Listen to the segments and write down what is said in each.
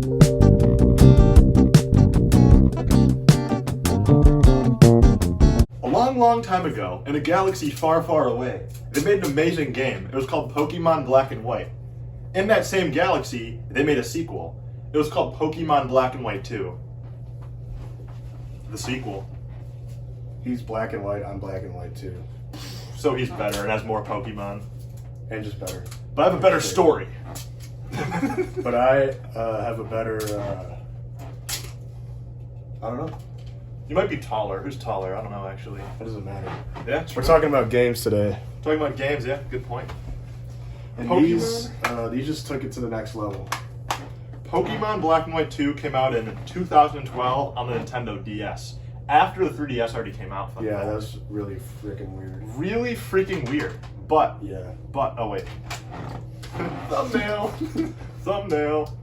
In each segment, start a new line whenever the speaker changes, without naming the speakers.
A long, long time ago, in a galaxy far, far away, they made an amazing game. It was called Pokemon Black and White. In that same galaxy, they made a sequel. It was called Pokemon Black and White 2. The sequel.
He's black and white, I'm black and white too.
So he's better and has more Pokemon.
And just better.
But I have a better story.
But I have a better, I don't know.
You might be taller. Who's taller? I don't know, actually.
That doesn't matter.
Yeah,
We're talking about games today.
talking about games, yeah, good point.
And
Pokemon?
these just took it to the next level.
Pokemon Black and White 2 came out in 2012 on the Nintendo DS. After the 3DS already came out.
Yeah, that was really freaking weird.
Really freaking weird. But,
Yeah.
oh wait. Thumbnail. Thumbnail.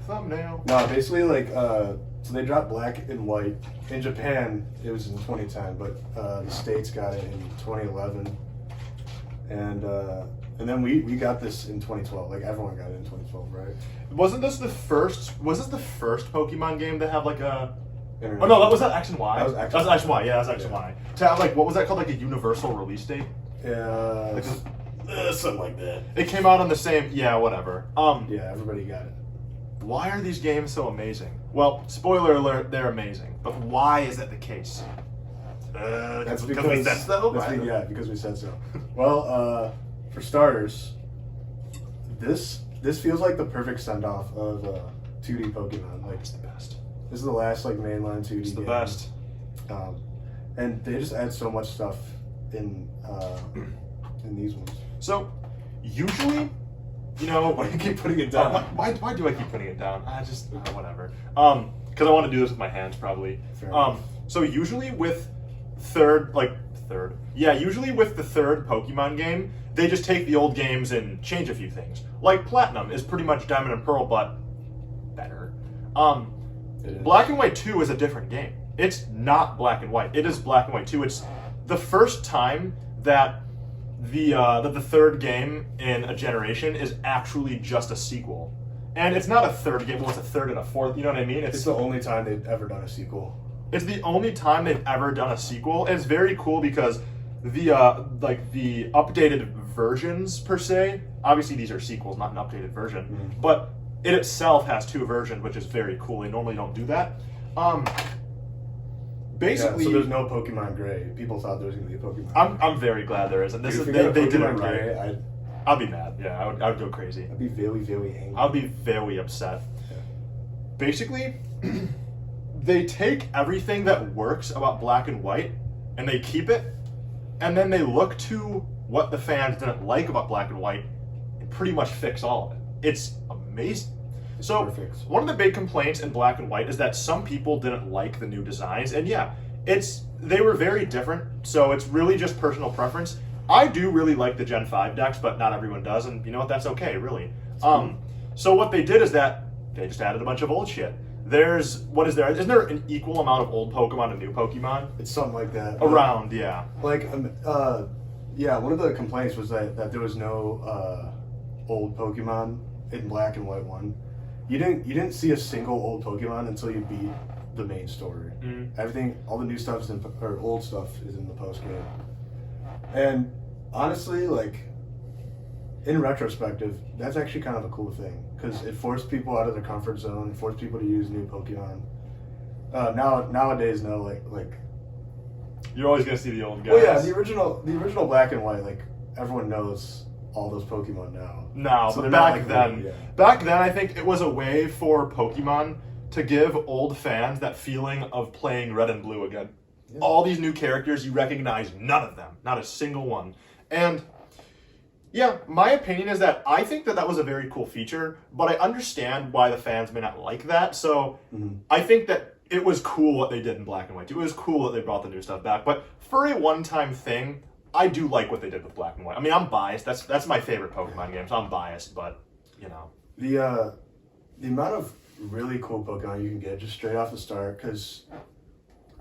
Thumbnail.
No, basically like, so they dropped black and white. In Japan, it was in 2010, but the States got it in 2011. And then we got this in 2012. Like everyone got it in 2012, right?
Was this the first Pokemon game to have like a...
Internet.
Oh no, that was that X and Y.
That was X
That was
and
X and Y, yeah, that's X and Y. To have like, what was that called? Like a universal release date?
Yeah, something like that.
It came out on the same, yeah, whatever.
Yeah, everybody got it.
Why are these games so amazing? Well, spoiler alert, they're amazing. But why is that the case?
That's
because we said so?
Yeah, because we said so. Well, for starters, this feels like the perfect send-off of 2D Pokemon. Like,
It's the best.
this is the last like mainline 2D
It's the
game.
best.
And they just add so much stuff in these ones.
So, usually, you know...
Why do you keep putting it down?
Why do I keep putting it down? Whatever. Because I want to do this with my hands, probably.
Fair enough.
So usually with usually with the third Pokemon game, they just take the old games and change a few things. Like Platinum is pretty much Diamond and Pearl, but better.
It is.
Black and White 2 is a different game. It's not Black and White. It is Black and White 2. It's the first time that the third game in a generation is actually just a sequel. And it's not a third game, well, it's a third and a fourth, you know what I mean?
It's the only time they've ever done a sequel.
It's the only time they've ever done a sequel, and it's very cool because the updated versions per se, obviously these are sequels, not an updated version, but it itself has two versions, which is very cool. They normally don't do that. Basically,
yeah, so there's no Pokemon Gray. People thought there was going to be a Pokemon.
I'm very glad there isn't. This
Dude,
is
if
they
we got
did it
Pokemon
right.
Gray,
I'd be mad. Yeah, I would go crazy.
I'd be very, very angry.
I'll be very upset.
Yeah.
Basically, they take everything that works about Black and White and they keep it, and then they look to what the fans didn't like about Black and White and pretty much fix all of it. It's amazing. So
perfect.
one of the big complaints in Black and White is that some people didn't like the new designs, and yeah, they were very different, so it's really just personal preference. I do really like the Gen 5 decks, but not everyone does, and you know what, that's okay, really. So what they did is that they just added a bunch of old shit. Isn't there an equal amount of old Pokemon and new Pokemon?
It's something like that.
Around, yeah.
Like, yeah, one of the complaints was that there was no old Pokemon in Black and White 1. You didn't see a single old Pokemon until you beat the main story. Everything, all the new stuff or old stuff is in the post game. And honestly, like, in retrospective, that's actually kind of a cool thing because it forced people out of their comfort zone, forced people to use new Pokemon. Nowadays, no, like
You're always gonna see the old guys.
well, yeah, the original Black and White, like everyone knows all those Pokemon now.
No,
So
but
they're not
back
like
then,
really, yeah.
back then, I think it was a way for Pokemon to give old fans that feeling of playing Red and Blue again.
Yeah.
All these new characters, you recognize none of them, not a single one. And yeah, my opinion is that I think that was a very cool feature, but I understand why the fans may not like that. So I think that it was cool what they did in Black and White. It was cool that they brought the new stuff back, but for a one-time thing, I do like what they did with Black and White. I mean, I'm biased. That's my favorite Pokemon game, so I'm biased, but you know.
The amount of really cool Pokemon you can get just straight off the start, because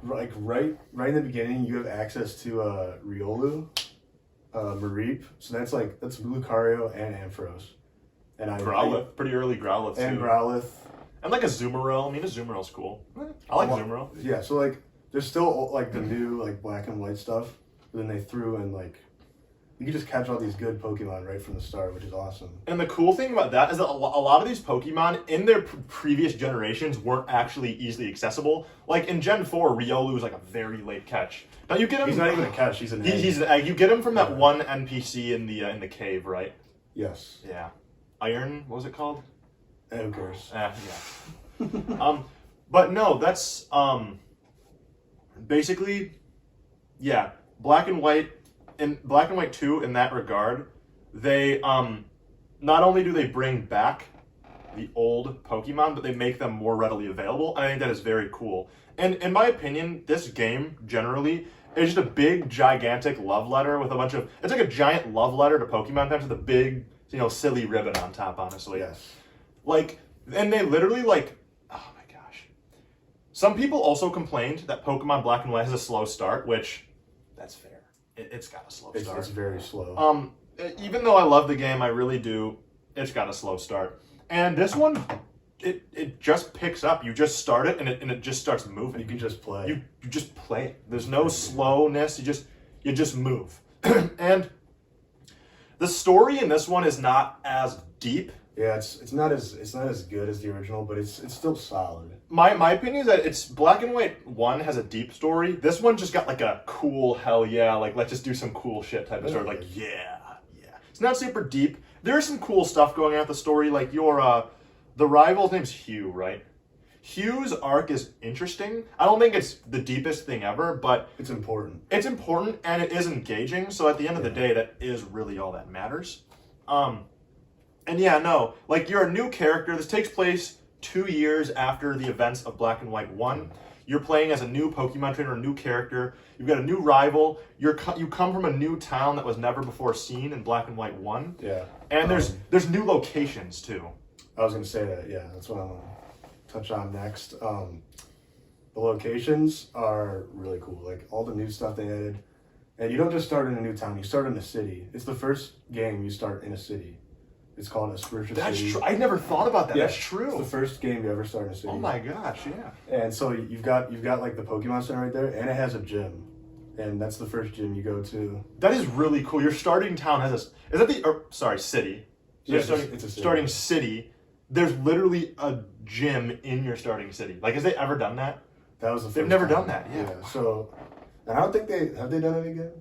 like right in the beginning you have access to Riolu, Mareep, so that's Lucario and Ampharos. And
Growlithe, pretty early Growlithe too.
And Growlithe.
And like a Zoomerl. I mean, a Zoomerl's cool. I like Zoomerl.
Yeah, so like there's still like the new like black and white stuff, but then they threw in like you can just catch all these good Pokemon right from the start, which is awesome.
And the cool thing about that is that a lot of these Pokemon in their previous generations weren't actually easily accessible. Like in Gen 4, Riolu was like a very late catch. Now you get him.
He's not even a catch. He's an egg.
He's an egg. You get him from that one NPC in the cave, right?
Yes.
Yeah. Iron. What was it called?
Ogres.
Yeah. But no, that's basically, yeah. Black and White. In Black and White 2, in that regard, they not only do they bring back the old Pokemon, but they make them more readily available. And I think that is very cool. And in my opinion, this game generally is just a big, gigantic love letter with a bunch of. It's like a giant love letter to Pokemon fans with a big, silly ribbon on top. Honestly,
Yes.
like, and they literally like. Oh my gosh. Some people also complained that Pokemon Black and White has a slow start, which that's fair. It's got a slow start.
It's very slow.
Even though I love the game, I really do. It's got a slow start, and this one, it just picks up. You just start it, and it just starts moving.
You can just play.
You just play it. There's no slowness. You just move, and the story in this one is not as deep.
Yeah, it's not as good as the original, but it's still solid.
My opinion is that it's Black and White 1 has a deep story. This one just got like a cool hell yeah, like let's just do some cool shit type of story. Like yeah. It's not super deep. There's some cool stuff going on with the story. Like the rival's name's Hugh, right? Hugh's arc is interesting. I don't think it's the deepest thing ever, but
it's important.
It's important and it is engaging. So at the end of the day, that is really all that matters. And yeah, no, like you're a new character. This takes place 2 years after the events of Black and White 1. You're playing as a new Pokemon trainer, a new character. You've got a new rival. You come from a new town that was never before seen in Black and White 1.
Yeah.
And there's new locations too.
I was going to say that, yeah. That's what I'm going to touch on next. The locations are really cool. Like all the new stuff they added. And you don't just start in a new town. You start in a city. It's the first game you start in a city. It's called a spiritual city.
That's true. I never thought about that.
Yeah,
that's true.
It's the first game you ever start in a city.
Oh my gosh, yeah.
And so you've got like the Pokemon Center right there, and it has a gym, and that's the first gym you go to.
That is really cool. Your starting town has this. Is that city? So
Yeah,
it's a city. Starting city. There's literally a gym in your starting city. Like, has they ever done that?
That was the first
They've never
time.
done that. Yeah.
So, and I don't think have they done it again.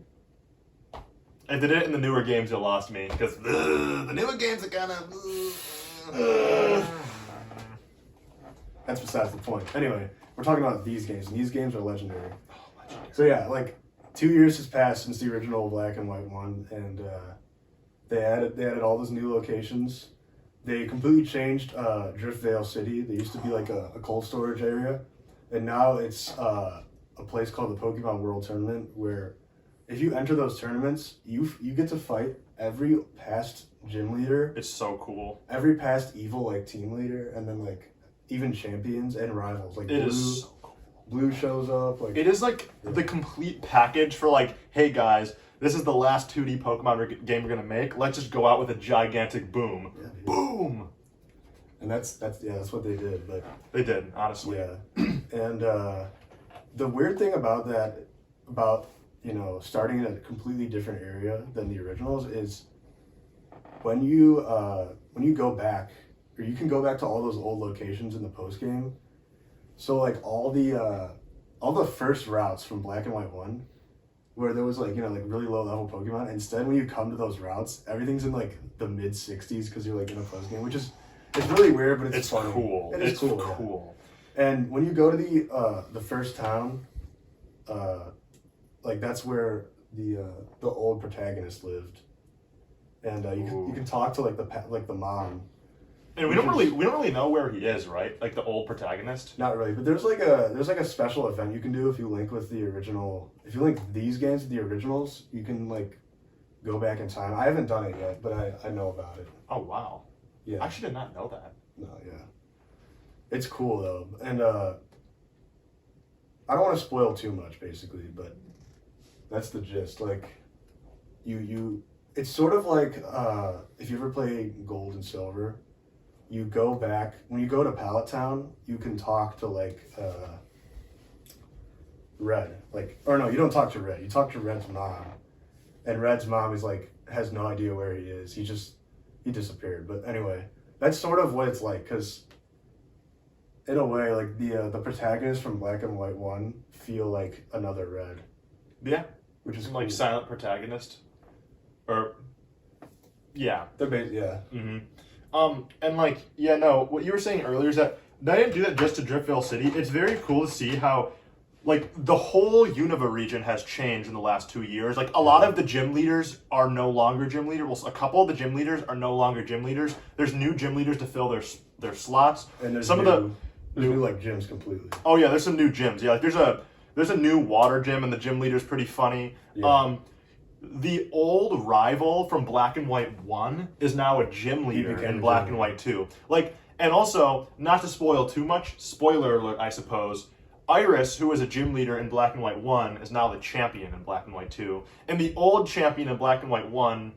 If they did it in the newer games, you lost me because the newer games are kind of.
That's besides the point. Anyway, we're talking about these games, and these games are legendary.
Oh, legendary.
So yeah, like 2 years has passed since the original Black and White 1, and they added all those new locations. They completely changed Driftvale City. They used to be like a cold storage area, and now it's a place called the Pokemon World Tournament where. If you enter those tournaments, you get to fight every past gym leader.
It's so cool.
Every past evil like team leader, and then like even champions and rivals. Like
it is so cool.
Blue shows up. Like
it is like the complete package for like, hey guys, this is the last 2D Pokemon game we're gonna make. Let's just go out with a gigantic boom. Yeah, boom.
And that's what they did. But
they did, honestly.
Yeah. And the weird thing about that starting in a completely different area than the originals is when you go back, or you can go back to all those old locations in the post game. So like all the first routes from Black and White 1, where there was like really low level Pokemon. Instead, when you come to those routes, everything's in like the mid 60s because you're like in a post game, which is it's really weird, but it's funny.
Cool.
It's cool. Yeah. And when you go to the first town, like that's where the old protagonist lived, and you can talk to like the mom.
And we don't really know where he is, right? Like the old protagonist.
Not really, but there's like a special event you can do if you link with the original. If you link these games with the originals, you can like go back in time. I haven't done it yet, but I know about it.
Oh wow!
Yeah,
I actually did not know that.
No, yeah, it's cool though, and I don't want to spoil too much, basically, but that's the gist. Like, It's sort of like if you ever play Gold and Silver, you go back when you go to Pallet Town, you can talk to like Red, like, or no, you don't talk to Red. You talk to Red's mom, and Red's mom is like has no idea where he is. He disappeared. But anyway, that's sort of what it's like, because in a way, like the protagonists from Black and White 1 feel like another Red.
Yeah,
which is
like
cool.
silent protagonist, or yeah,
They're yeah.
And like no, what you were saying earlier is that they didn't do that just to Driftville City. It's very cool to see how like the whole Unova region has changed in the last 2 years. Like a lot of the gym leaders are no longer gym leaders. Well, a couple of the gym leaders are no longer gym leaders. There's new gym leaders to fill their slots.
And there's
some
new,
of the
there's new like gyms completely.
Oh yeah, there's some new gyms. Yeah, like there's a new water gym, and the gym leader's pretty funny.
Yeah.
The old rival from Black and White 1 is now a gym leader in Black and White 2. Like, and also, not to spoil too much, spoiler alert, I suppose, Iris, who was a gym leader in Black and White 1, is now the champion in Black and White 2. And the old champion in Black and White 1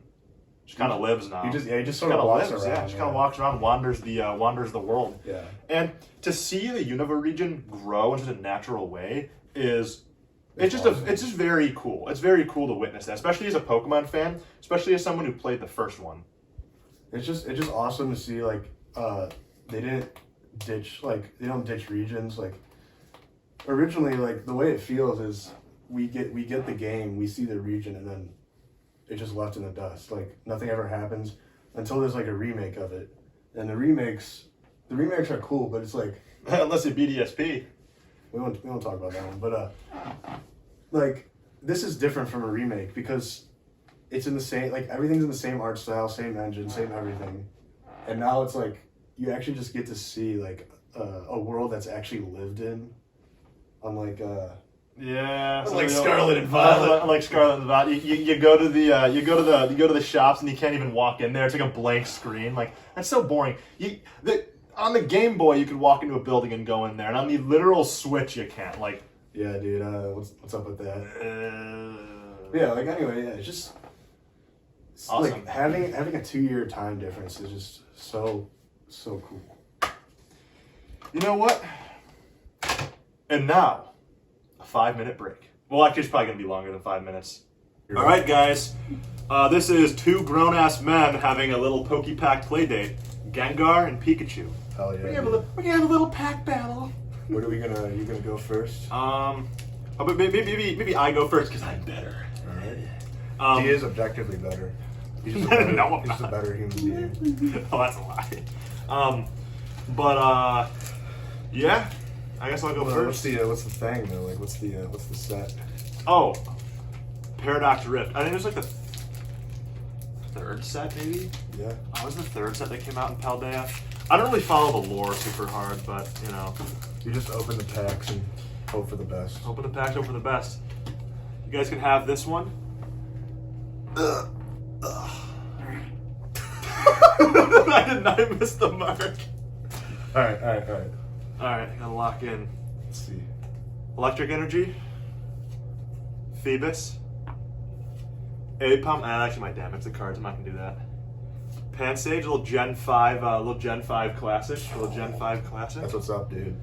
just kind of lives now.
He just sort of walks around.
Yeah, just kind of walks around, wanders the world.
Yeah.
And to see the Unova region grow in such a natural way is it's just very cool. It's very cool to witness that, especially as a Pokemon fan, especially as someone who played the first one.
It's just awesome to see like they don't ditch regions. Like originally, like the way it feels is we get the game, we see the region, and then it's just left in the dust. Like nothing ever happens until there's like a remake of it. And the remakes are cool, but it's like
Unless you BDSP.
we won't talk about that one. But like this is different from a remake because it's in the same, like everything's in the same art style, same engine, same everything. And now it's like you actually just get to see like a world that's actually lived in. Unlike
Yeah,
Like Scarlet and Violet.
Like Scarlet and Violet, you go to the shops and you can't even walk in there. It's like a blank screen. Like that's so boring. On the Game Boy, you could walk into a building and go in there, and on the literal Switch, you can't. Like,
yeah, dude, what's up with that? Yeah, like anyway, yeah, it's just
awesome.
Like having a 2-year time difference is just so cool.
You know what? And now, a 5-minute break. Well, actually, it's probably going to be longer than 5 minutes. All right, guys. This is two grown-ass men having a little Pokepack play date. Gengar and Pikachu.
Hell yeah.
We're gonna have a little pack battle.
What are we gonna? You gonna go first?
But maybe I go first because I'm better.
All right. He is objectively better. He's just a better human being.
Oh, that's a lie. Yeah. I guess I'll go first.
What's the thing though? Like, what's the set?
Oh, Paradox Rift. I think it was like the third set, maybe?
Yeah.
Oh, it was the third set that came out in Paldea. I don't really follow the lore super hard, but, you know.
You just open the packs and hope for the best.
Open the packs, hope for the best. You guys can have this one. I missed the mark.
Alright.
Alright, gotta lock in.
Let's see.
Electric Energy. Phoebus. A-Pump. Actually, my damage the cards. I'm not gonna do that. Pansage, little Gen 5 classic.
That's what's up, dude.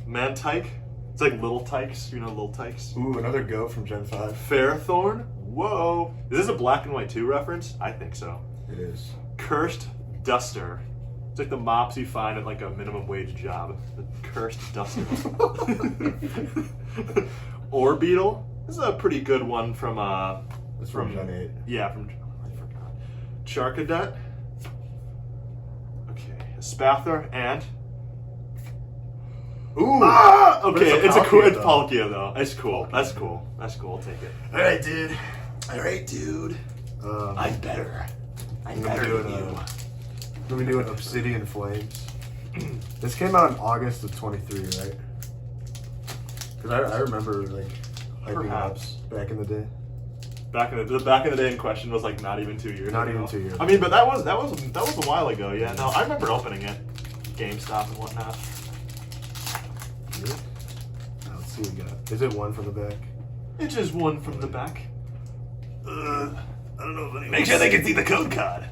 Mantike. It's like little tykes, you know, little tykes.
Ooh, another go from Gen 5.
Fairthorn. Whoa. Is this a Black and White 2 reference? I think so.
It is.
Cursed Duster. It's like the mops you find at like a minimum wage job. The Cursed Duster. Orbeetle. This is a pretty good one from
It's from Gen 8.
Yeah, I forgot. Charcadet. Okay. Spather and
Ooh!
Okay, it's Palkia though. It's cool. That's cool. I'll take it.
Alright, dude.
I'm better. I'm better than you.
We're doing Obsidian Flames. This came out in August of 23, right? Because I remember like hyping
Perhaps.
up back in the day.
Back in the day in question was like not even 2 years.
Not
ago.
even 2 years.
I mean, but that was a while ago. Yeah, no, I remember opening it, GameStop and whatnot.
Really? Let's see what we got. Is it one from the back?
It is one from the back.
don't know if anyone.
Make sure they can see the code card.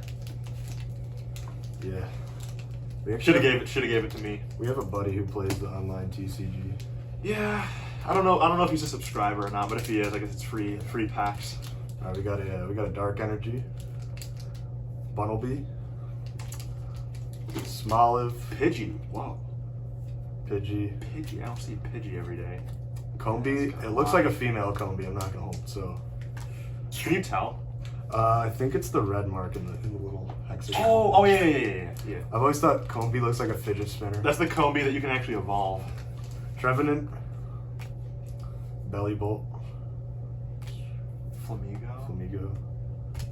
Yeah.
Should have gave it to me.
We have a buddy who plays the online TCG.
Yeah, I don't know if he's a subscriber or not, but if he is, I guess it's free packs.
We got a Dark Energy, Bunnelby, Smoliv,
Pidgey. Wow.
Pidgey.
I don't see Pidgey every day.
Combi. It looks like a female Combi. I'm not gonna hold. So.
Can you tell?
I think it's the red mark in the little hexagon.
Oh yeah.
I've always thought Combi looks like a fidget spinner.
That's the Combi that you can actually evolve.
Trevenant, Bellybolt,
Flamigo,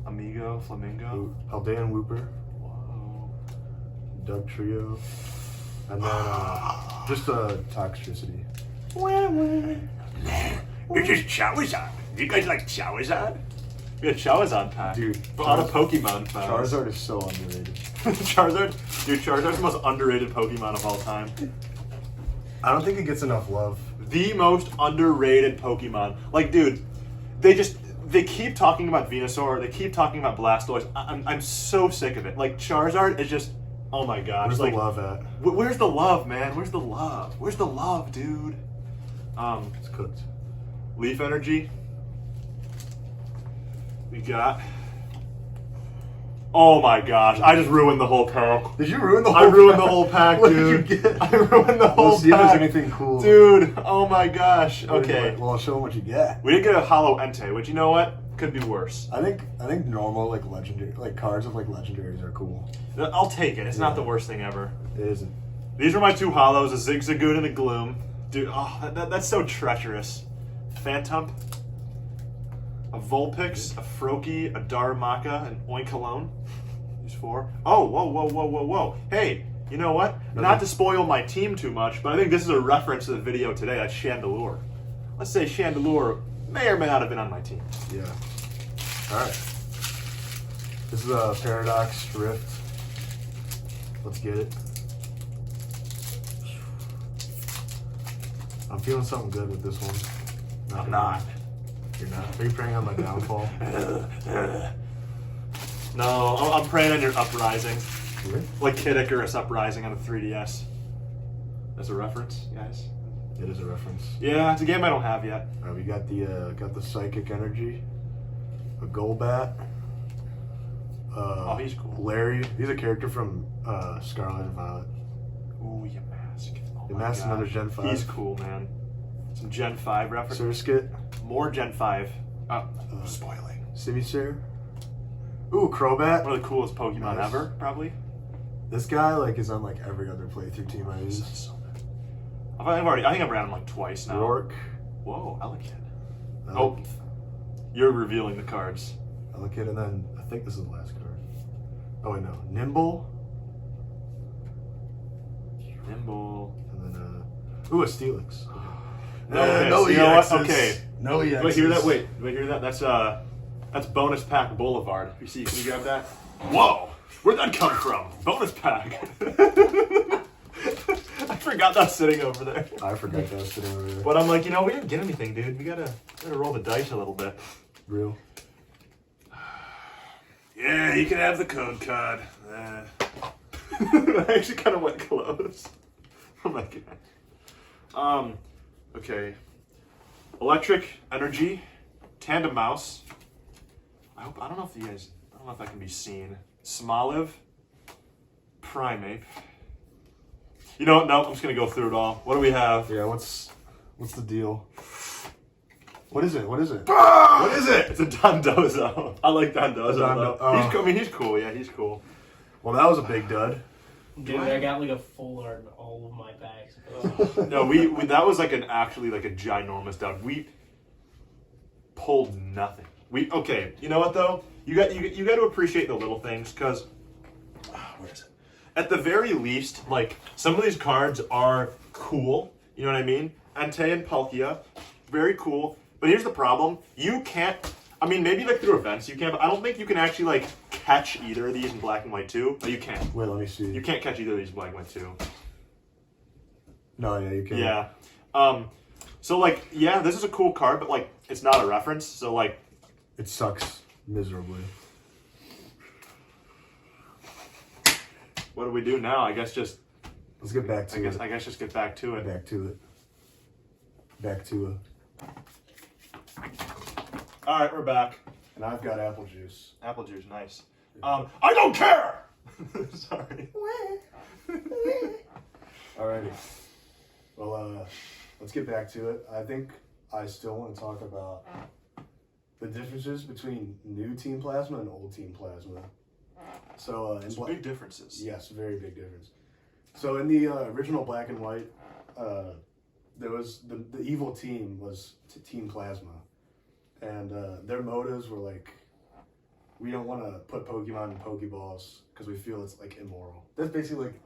Amigo, Flamingo,
Paldean Wooper,
whoa,
Doug Trio, and then just Toxtricity.
It's just Charizard. Do you guys like Charizard? We got Charizard pack.
Dude,
a lot of Pokemon fans.
Charizard is so underrated.
Charizard's the most underrated Pokemon of all time.
I don't think it gets enough love.
The most underrated Pokemon. Like, dude, they keep talking about Venusaur. They keep talking about Blastoise. I'm so sick of it. Like, Charizard is just, oh my gosh.
Where's
like,
the love at?
Where's the love, man? Where's the love? Where's the love, dude?
It's cooked.
Leaf Energy. We got. Oh my gosh! I just ruined the whole pack.
Did you ruin the whole?
I ruined the whole pack,
What
dude.
did you get?
I ruined the whole
Let's see if
pack.
there's anything cool,
dude. Oh my gosh. Okay.
Well, I'll show them what you get.
We did get a Hollow Entei, which you know what could be worse.
I think normal like legendary cards of like legendaries are cool.
I'll take it. It's not the worst thing ever.
It isn't.
These are my two Hollows: a Zigzagoon and a Gloom. Dude, oh, that's so treacherous. Phantump, a Vulpix, a Froakie, a Darumaka, an Oinkologne. These four. Oh, whoa. Hey, you know what? Not to spoil my team too much, but I think this is a reference to the video today. That's Chandelure. Let's say Chandelure may or may not have been on my team.
Yeah. All right. This is a Paradox Rift. Let's get it. I'm feeling something good with this one.
I'm not.
You're not. Are you praying on my downfall?
No, I'm praying on your Uprising.
Really?
Like Kid Icarus Uprising on the 3DS. That's a reference, guys.
It is a reference.
Yeah, it's a game I don't have yet.
All right, we got the Psychic Energy, a Golbat.
Oh, he's cool.
Larry. He's a character from Scarlet and Violet.
Ooh, Yamask. Oh
You
my
masked
God.
another Gen 5.
He's cool, man. Some Gen 5 reference.
Surskit.
More Gen 5. Spoiling.
Simisair. Ooh, Crobat.
One of the coolest Pokemon
Nice.
ever, probably.
This guy is on like every other playthrough team I use.
So good. I think I've ran him like twice now.
Rourke.
Whoa, Elekid.
uh,
Oh, you're revealing the cards.
Elekid, and then I think this is the last card. Oh wait, no. Nimble.
Nimble.
And then ooh, a Steelix.
Okay.
No
You know what?
EXs.
Okay.
No EXs.
Wait, hear that? Wait, hear that? That's bonus pack Boulevard. You see? Can you grab that? Whoa! Where'd that come from? Bonus pack. I forgot that was sitting over there.
I forgot that was sitting over there.
But I'm like, we didn't get anything, dude. We gotta roll the dice a little bit.
Real.
Yeah, you can have the code card. I actually kind of went close. Oh my god. Okay. Electric Energy, Tandem Mouse. I don't know if that can be seen. Smoliv, Primeape. You know what? No, I'm just gonna go through it all. What do we have?
Yeah. What's the deal? What is it? What is it?
What is it? It's a Dondozo. I like Dondozo. Though.
Oh.
He's cool. Yeah, he's cool.
Well, that was a big dud.
Dude, I got like a full art in all of my packs.
No, we that was like actually a ginormous dud. We pulled nothing. Okay. You know what though? You got to appreciate the little things because where is it? At the very least, like some of these cards are cool. You know what I mean? Entei and Palkia, very cool. But here's the problem: you can't. I mean, maybe like through events you can, but I don't think you can actually like catch either of these in Black and White 2. No, you can't.
Wait, let me see.
You can't catch either of these in Black and White 2.
No, yeah, you can.
Yeah. So like, yeah, this is a cool card, but like, it's not a reference. So like,
It sucks. Miserably.
What do we do now? I guess just.
Let's get back to it.
I guess just get back to it.
Back to it. Back to it.
All right, we're back.
And I've got apple juice.
Apple juice, nice. I don't care. Sorry.
Alrighty. Well, let's get back to it. I think I still want to talk about the differences between new Team Plasma and old Team Plasma. So,
Some big differences.
Yes, very big difference. So in the original Black and White, there was the evil team was Team Plasma, and their motives were like, we don't want to put Pokemon in Pokeballs because we feel it's like immoral. That's basically like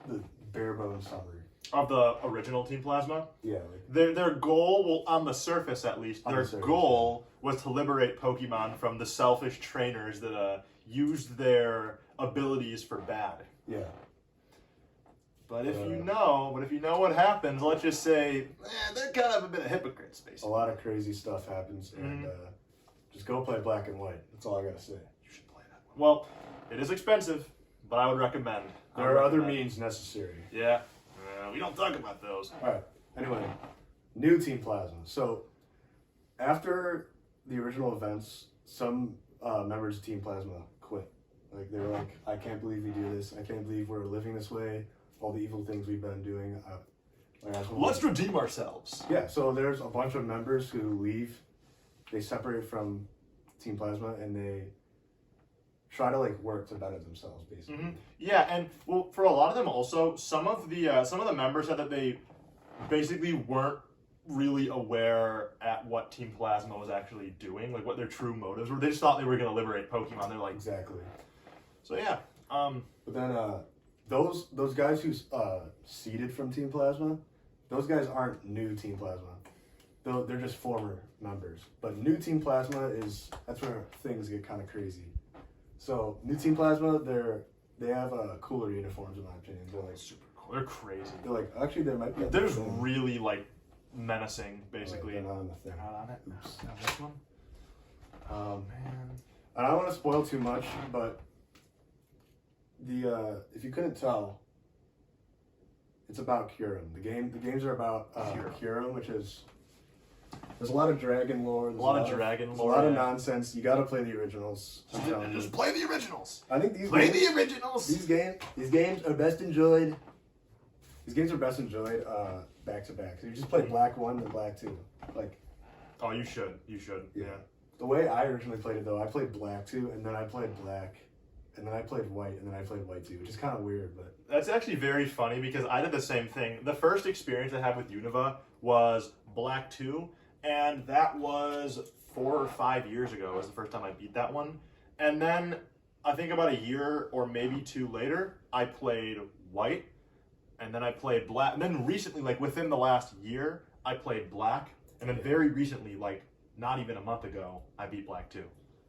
the bare bones summary
Of the original Team Plasma.
Yeah.
Their goal, well, on the surface at least, their goal was to liberate Pokemon from the selfish trainers that used their abilities for bad.
Yeah.
But if you know what happens, let's just say, they're kind of a bit of hypocrites, basically.
A lot of crazy stuff happens, and just go play Black and White. That's all I gotta say.
You should play that one. Well, it is expensive, but I would recommend.
There are other means necessary.
Yeah. We don't talk about those.
All right. Anyway, new Team Plasma. So, after the original events, some members of Team Plasma quit. Like, they were like, I can't believe we do this. I can't believe we're living this way. All the evil things we've been doing.
Let's redeem ourselves.
Yeah, so there's a bunch of members who leave. They separate from Team Plasma, and they try to like work to better themselves, basically.
Mm-hmm. Yeah, and well, for a lot of them also, some of the members said that they basically weren't really aware at what Team Plasma was actually doing, like what their true motives were. They just thought they were going to liberate Pokemon. They're like,
exactly.
So yeah.
But then those guys who seeded from Team Plasma, those guys aren't new Team Plasma. They're just former members. But new Team Plasma that's where things get kind of crazy. So new Team Plasma, they have cooler uniforms in my opinion. They're like
super cool. They're crazy.
They're like actually there might be.
They're just really like menacing, basically.
They're not on the thing.
They're not on it.
Oops.
Now this one.
Oh
man.
I don't want to spoil too much, but if you couldn't tell, it's about Kyurem. The games are about Kyurem, which is there's a lot of dragon lore. There's a lot of nonsense. You got to play the originals.
Just play the originals.
I think
the originals.
These games are best enjoyed. These games are best enjoyed back to back. So you just play Black 1 and Black 2. Like.
Oh, you should. You should. Yeah.
The way I originally played it though, I played Black 2 and then I played Black. And then I played White, and then I played White 2, which is kind of weird, but...
That's actually very funny, because I did the same thing. The first experience I had with Unova was Black 2, and that was 4 or 5 years ago was the first time I beat that one. And then, I think about a year or maybe 2 later, I played White, and then I played Black. And then recently, like within the last year, I played Black, and then very recently, like not even a month ago, I beat Black 2.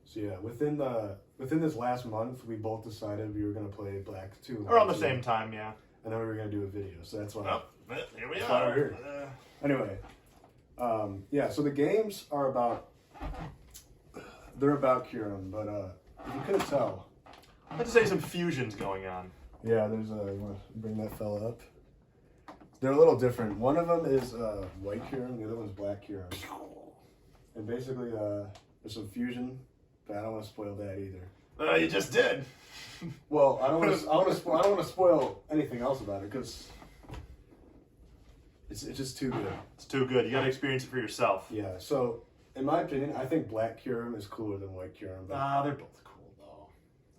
So yeah, within this last month, we both decided we were gonna play Black 2.
Around the same time, yeah.
And then we were gonna do a video, so that's why.
Oh, here we are.
Here. Anyway, yeah. So the games are about Kyurem, but if you couldn't tell,
I have to say some fusions going on.
Yeah, there's you want to bring that fella up? They're a little different. One of them is White Kyurem, the other one's Black Kyurem. And basically, there's some fusion. But I don't want to spoil that either.
You just did.
Well, I don't want to spoil anything else about it because it's just too good.
It's too good. You got to experience it for yourself.
Yeah. So, in my opinion, I think Black Kyurem is cooler than White Kyurem.
They're both cool though.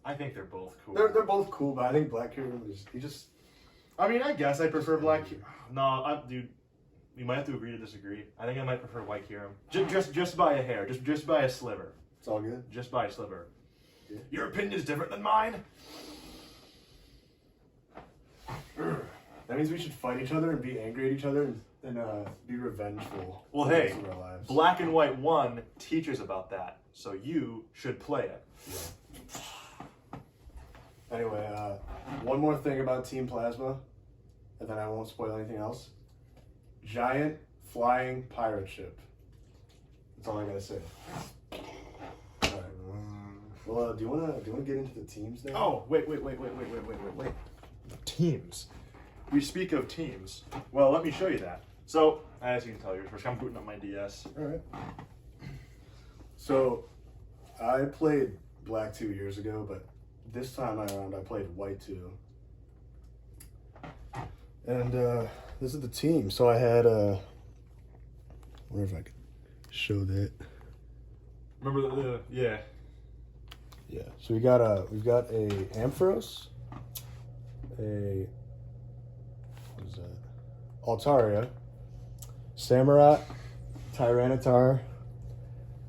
I think they're both cool.
They're both cool, but I think Black Kyurem is
I mean, I guess I prefer Black Kyurem. No, dude. We might have to agree to disagree. I think I might prefer White Kyurem. Just by a hair. Just by a sliver.
It's all good.
Just by a sliver.
Yeah.
Your opinion is different than mine.
That means we should fight each other and be angry at each other and be revengeful.
Well, hey, Black and White 1 teaches about that, so you should play it.
Yeah. Anyway, one more thing about Team Plasma, and then I won't spoil anything else. Giant flying pirate ship. That's all I gotta say. All right. Well, do you wanna get into the teams now?
Oh, wait. Teams. We speak of teams. Well, let me show you that. So, as you can tell, I'm booting up my DS.
All right. So, I played Black 2 years ago, but this time around I played White 2. And this is the team. So I had I wonder if I could show that.
Remember the yeah.
Yeah. So we've got a Ampharos, a what is that? Altaria, Samurott, Tyranitar,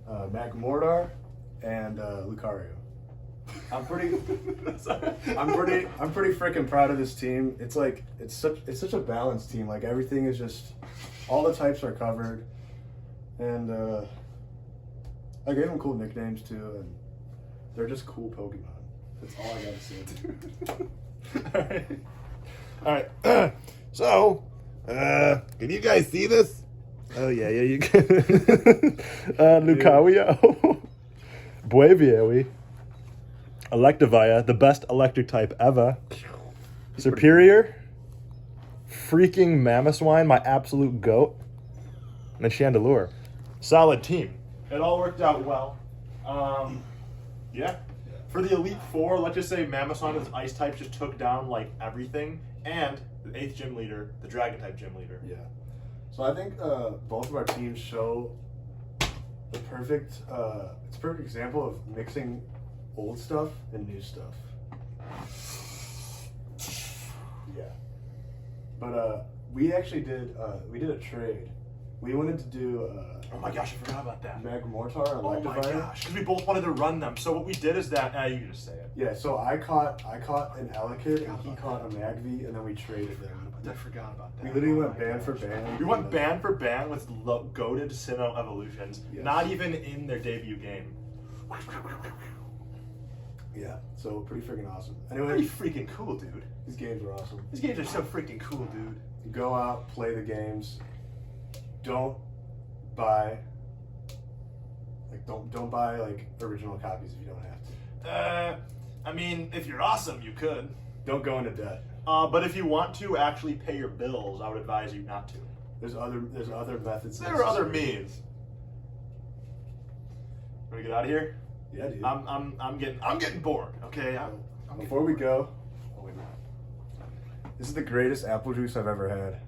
Magmortar, and Lucario. I'm pretty freaking proud of this team. It's like it's such a balanced team. Like everything is just all the types are covered, and I gave them cool nicknames too, and they're just cool Pokemon. That's all I gotta say.
All right. So, can you guys see this? Oh yeah, you can. Lucario, Buevieri, Electivire, the best electric type ever. Superior, freaking Mamoswine, my absolute goat, and then Chandelure.
Solid team. It all worked out well. Yeah. For the Elite Four, let's just say Mamoswine with its Ice type just took down like everything, and the 8th gym leader, the Dragon type gym leader.
Yeah. So I think both of our teams show the perfect. It's a perfect example of mixing old stuff and new stuff. Yeah. But we actually did a trade. We wanted to do
Oh my gosh, I forgot about that.
Magmortar and
Oh my
Electivire.
gosh, because we both wanted to run them. So what we did is that you can just say it.
Yeah, so I caught an Elekid and he caught a Magvie, and then we traded them.
I forgot about that.
We literally
Oh
went
my
band for
gosh.
band.
We went band for band with goated Sinnoh evolutions,
Yes.
not even in their debut game.
Yeah, so pretty freaking awesome.
Pretty
Anyway,
freaking cool, dude.
these games are awesome.
These games are so freaking cool, dude.
Go out, play the games. Don't buy like original copies if you don't have to.
I mean, if you're awesome, you could.
Don't go into debt.
But if you want to actually pay your bills, I would advise you not to.
There's other methods.
There are other
necessary.
means. Want to get out of here?
Yeah, dude.
I'm getting bored. Okay.
Before we go, this is the greatest apple juice I've ever had.